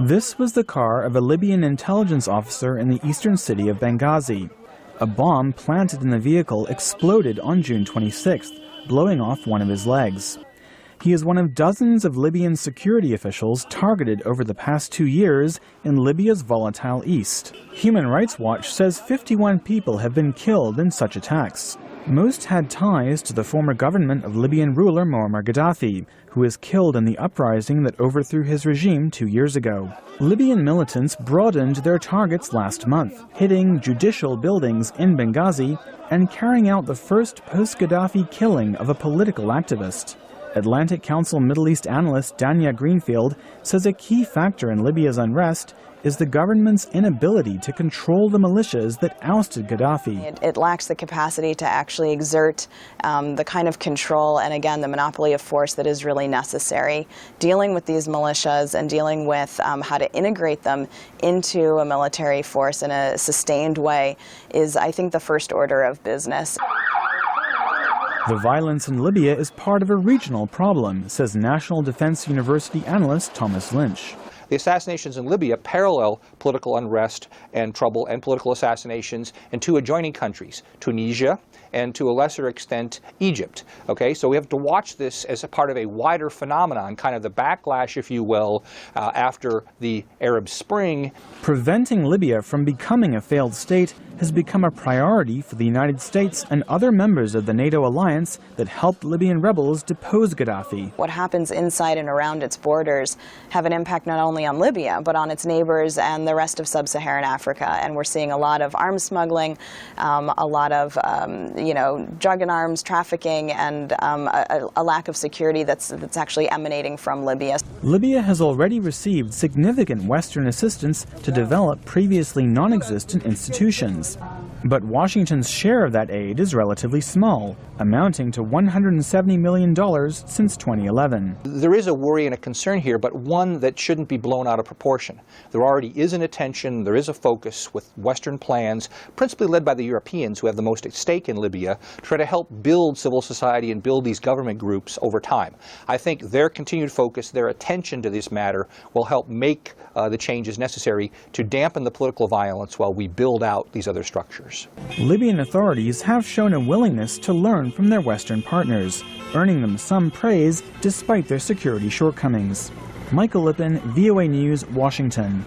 This was the car of a Libyan intelligence officer in the eastern city of Benghazi. A bomb planted in the vehicle exploded on June 26th, blowing off one of his legs. He is one of dozens of Libyan security officials targeted over the past 2 years in Libya's volatile east. Human Rights Watch says 51 people have been killed in such attacks. Most had ties to the former government of Libyan ruler Muammar Gaddafi, who was killed in the uprising that overthrew his regime 2 years ago. Libyan militants broadened their targets last month, hitting judicial buildings in Benghazi and carrying out the first post-Gaddafi killing of a political activist. Atlantic Council Middle East analyst Dania Greenfield says a key factor in Libya's unrest is the government's inability to control the militias that ousted Gaddafi. It lacks the capacity to actually exert the kind of control and, again, the monopoly of force that is really necessary. Dealing with these militias and dealing with how to integrate them into a military force in a sustained way is, I think, the first order of business. The violence in Libya is part of a regional problem, says National Defense University analyst Thomas Lynch. The assassinations in Libya parallel political unrest and trouble and political assassinations in two adjoining countries, Tunisia and to a lesser extent Egypt. Okay, so we have to watch this as a part of a wider phenomenon, kind of the backlash, if you will, after the Arab Spring. Preventing Libya from becoming a failed state has become a priority for the United States and other members of the NATO alliance that helped Libyan rebels depose Gaddafi. What happens inside and around its borders have an impact not only on Libya, but on its neighbors and the rest of sub-Saharan Africa. And we're seeing a lot of arms smuggling, a lot of drug and arms trafficking, and a lack of security that's actually emanating from Libya. Libya has already received significant Western assistance to develop previously non-existent institutions. But Washington's share of that aid is relatively small, amounting to $170 million since 2011. There is a worry and a concern here, but one that shouldn't be blown out of proportion. There already is an attention, there is a focus with Western plans, principally led by the Europeans who have the most at stake in Libya, to try to help build civil society and build these government groups over time. I think their continued focus, their attention to this matter will help make the changes necessary to dampen the political violence while we build out these other structures. Libyan authorities have shown a willingness to learn from their Western partners, earning them some praise despite their security shortcomings. Michael Lipin, VOA News, Washington.